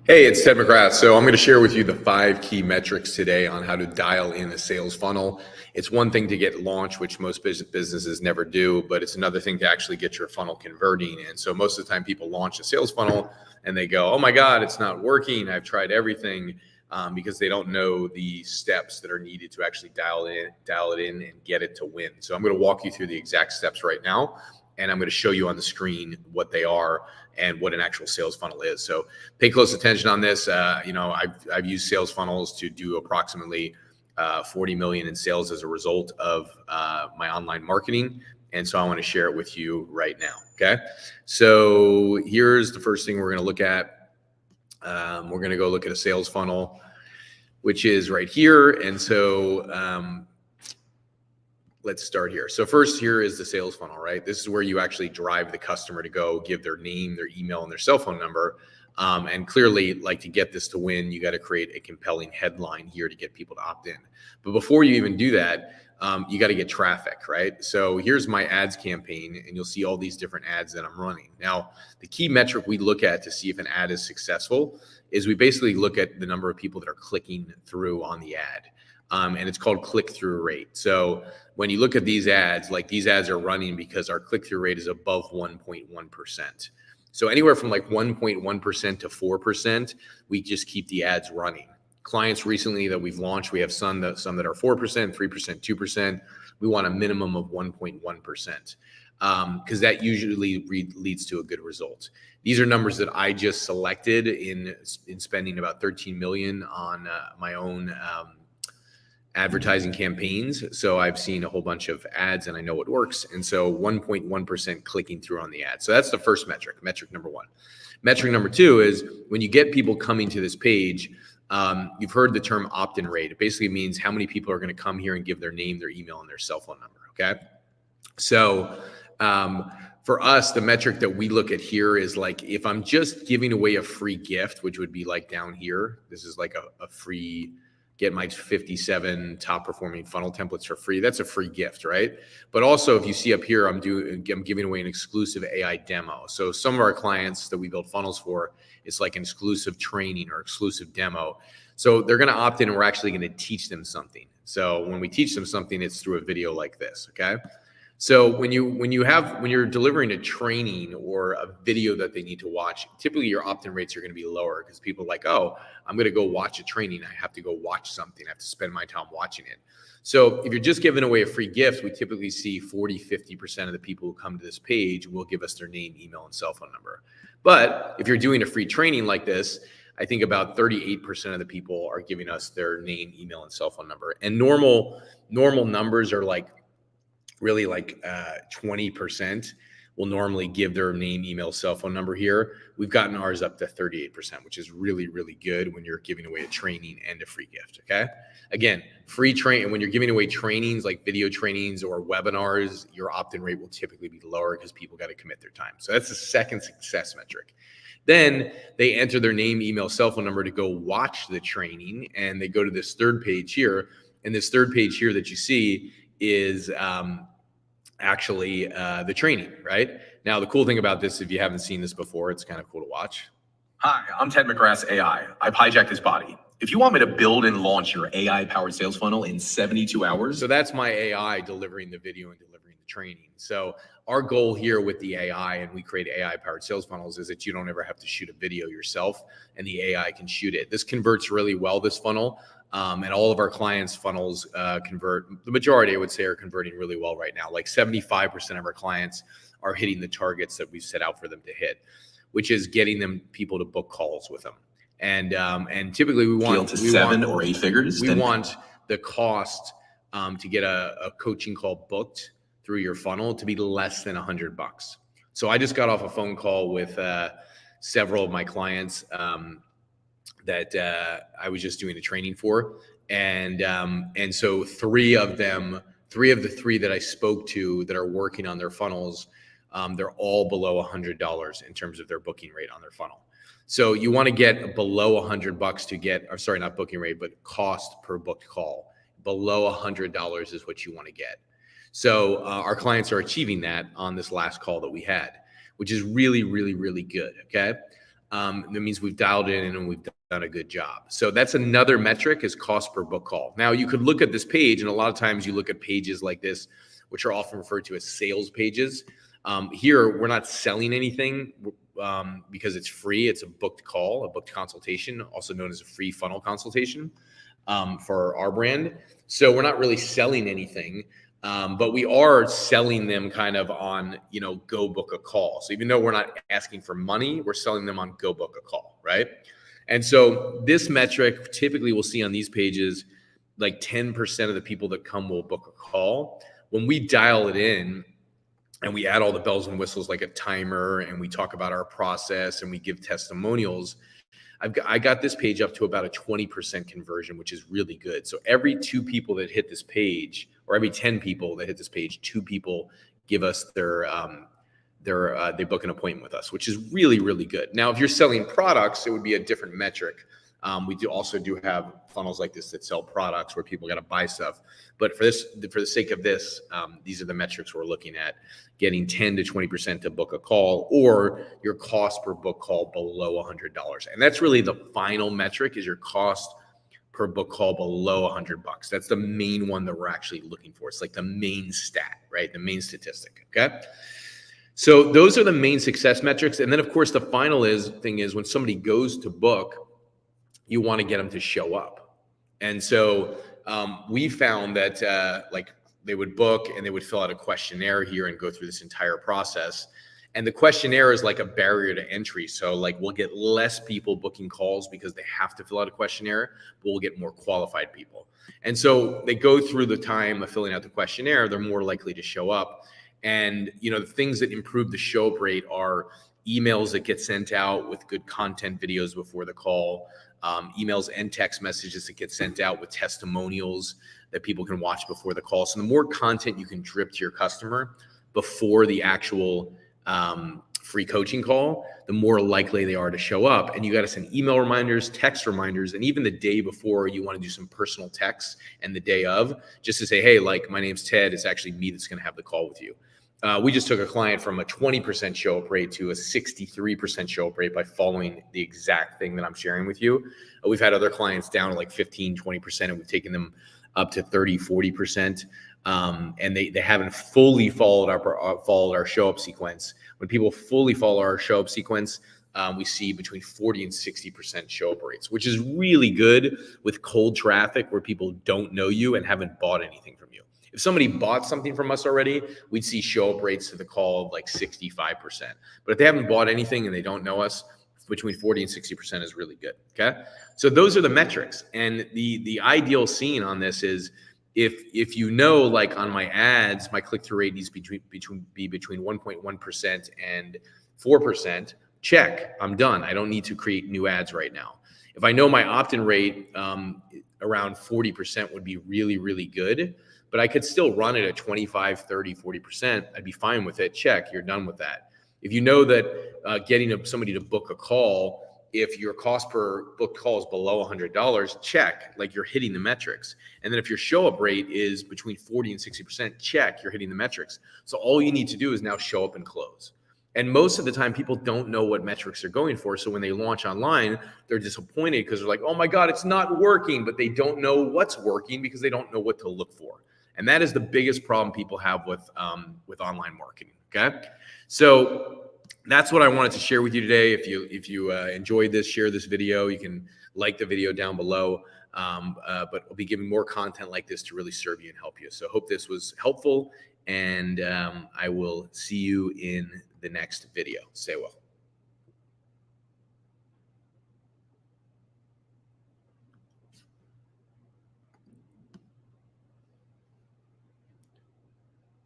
Hey, it's Ted McGrath. So I'm going to share with you the 5 key metrics today on how to dial in a sales funnel. It's one thing to get launched, which most businesses never do, but it's another thing to actually get your funnel converting. And so most of the time people launch a sales funnel and they go, oh my God, it's not working. I've tried everything, because they don't know the steps that are needed to actually dial it in and get it to win. So I'm going to walk you through the exact steps right now. And I'm going to show you on the screen what they are and what an actual sales funnel is. So pay close attention on this. I've used sales funnels to do approximately 40 million in sales as a result of my online marketing. And so I want to share it with you right now. Okay. So here's the first thing we're going to look at. We're going to go look at a sales funnel, which is right here. And so let's start here. So first, here is the sales funnel, right? This is where you actually drive the customer to go give their name, their email, and their cell phone number. And clearly, like, to get this to win, you got to create a compelling headline here to get people to opt in. But before you even do that, you got to get traffic, right? So here's my ads campaign, and you'll see all these different ads that I'm running. Now, the key metric we look at to see if an ad is successful is we basically look at the number of people that are clicking through on the ad. And it's called click-through rate. So when you look at these ads, like, these ads are running because our click-through rate is above 1.1%. So anywhere from like 1.1% to 4%, we just keep the ads running. Clients recently that we've launched, we have some that are 4%, 3%, 2%. We want a minimum of 1.1%, because that usually leads to a good result. These are numbers that I just selected in spending about 13 million on my own advertising campaigns. So I've seen a whole bunch of ads and I know what works. And so 1.1% clicking through on the ad. So that's the first metric, metric number 1. Metric number 2 is when you get people coming to this page, you've heard the term opt-in rate. It basically means how many people are going to come here and give their name, their email, and their cell phone number. Okay. So for us, the metric that we look at here is, like, if I'm just giving away a free gift, which would be like down here, this is like a free, get my 57 top performing funnel templates for free. That's a free gift, right? But also, if you see up here, I'm giving away an exclusive AI demo. So some of our clients that we build funnels for, it's like an exclusive training or exclusive demo. So they're going to opt in and we're actually going to teach them something. So when we teach them something, it's through a video like this. Okay. So when you're delivering a training or a video that they need to watch, typically your opt-in rates are going to be lower because people are like, oh, I'm going to go watch a training. I have to go watch something. I have to spend my time watching it. So if you're just giving away a free gift, we typically see 40-50% of the people who come to this page will give us their name, email, and cell phone number. But if you're doing a free training like this, I think about 38% of the people are giving us their name, email, and cell phone number. And normal numbers are like, really like 20% will normally give their name, email, cell phone number here. We've gotten ours up to 38%, which is really, really good when you're giving away a training and a free gift. Okay. Again, free train. When you're giving away trainings like video trainings or webinars, your opt-in rate will typically be lower because people got to commit their time. So that's the second success metric. Then they enter their name, email, cell phone number to go watch the training. And they go to this third page here. And this third page here that you see is actually the training, right? Now, the cool thing about this, if you haven't seen this before, it's kind of cool to watch. Hi, I'm Ted McGrath's AI. I've hijacked his body. If you want me to build and launch your AI-powered sales funnel in 72 hours. So that's my AI delivering the video and delivering the training. So our goal here with the AI, and we create AI-powered sales funnels, is that you don't ever have to shoot a video yourself and the AI can shoot it. This converts really well, this funnel. And all of our clients' funnels convert. The majority, I would say, are converting really well right now. Like 75% of our clients are hitting the targets that we've set out for them to hit, which is getting people to book calls with them. And typically we want to 7 or 8 figures. We want the cost to get a coaching call booked through your funnel to be less than $100. So I just got off a phone call with several of my clients that I was just doing a training for. And so three of the three that I spoke to that are working on their funnels, they're all below $100 in terms of their booking rate on their funnel. So you want to get below $100 to get, or sorry, not booking rate, but cost per booked call. Below $100 is what you want to get. So our clients are achieving that on this last call that we had, which is really, really, really good. Okay. that means we've dialed in and we've done a good job. So that's another metric, is cost per book call. Now you could look at this page, and a lot of times you look at pages like this, which are often referred to as sales pages. Here, we're not selling anything because it's free. It's a booked call, a booked consultation, also known as a free funnel consultation for our brand. So we're not really selling anything. But we are selling them kind of on, go book a call. So even though we're not asking for money, we're selling them on go book a call, right? And so this metric, typically we'll see on these pages, like 10% of the people that come will book a call. When we dial it in and we add all the bells and whistles, like a timer, and we talk about our process and we give testimonials, I got this page up to about a 20% conversion, which is really good. So every 2 people that hit this page, or every 10 people that hit this page, 2 people give us they book an appointment with us, which is really, really good. Now, if you're selling products, it would be a different metric. We also do have funnels like this that sell products where people got to buy stuff. But for the sake of this, these are the metrics we're looking at: getting 10 to 20% to book a call, or your cost per book call below $100. And that's really the final metric, is your cost per book call below $100. That's the main one that we're actually looking for. It's like the main stat, right? The main statistic. Okay. So those are the main success metrics. And then of course the final thing is when somebody goes to book, you want to get them to show up. And so we found that like they would book and they would fill out a questionnaire here and go through this entire process. And the questionnaire is like a barrier to entry. So like we'll get less people booking calls because they have to fill out a questionnaire, but we'll get more qualified people. And so they go through the time of filling out the questionnaire, they're more likely to show up. And, the things that improve the show up rate are emails that get sent out with good content videos before the call, emails and text messages that get sent out with testimonials that people can watch before the call. So the more content you can drip to your customer before the actual free coaching call, the more likely they are to show up. And you got to send email reminders, text reminders, and even the day before, you want to do some personal texts, and the day of, just to say, hey, like, my name's Ted. It's actually me that's going to have the call with you. We just took a client from a 20% show up rate to a 63% show up rate by following the exact thing that I'm sharing with you. We've had other clients down to like 15, 20%, and we've taken them up to 30, 40%. And they haven't fully followed our show up sequence. When people fully follow our show up sequence, we see between 40 and 60% show up rates, which is really good with cold traffic where people don't know you and haven't bought anything from you. If somebody bought something from us already, we'd see show up rates to the call of like 65%. But if they haven't bought anything and they don't know us, between 40 and 60% is really good. Okay. So those are the metrics. And the ideal scene on this is if like on my ads, my click-through rate needs to be between 1.1% and 4%, check, I'm done. I don't need to create new ads right now. If I know my opt-in rate around 40% would be really, really good, but I could still run it at 25, 30, 40%. I'd be fine with it. Check, you're done with that. If you know that getting somebody to book a call, if your cost per book call is below $100, check, like you're hitting the metrics. And then if your show up rate is between 40 and 60%, check, you're hitting the metrics. So all you need to do is now show up and close. And most of the time, people don't know what metrics they're going for. So when they launch online, they're disappointed because they're like, oh my God, it's not working, but they don't know what's working because they don't know what to look for. And that is the biggest problem people have with online marketing. Okay. So that's what I wanted to share with you today. If you enjoyed this, share this video. You can like the video down below. But I'll be giving more content like this to really serve you and help you. So hope this was helpful, and I will see you in the next video. Stay well.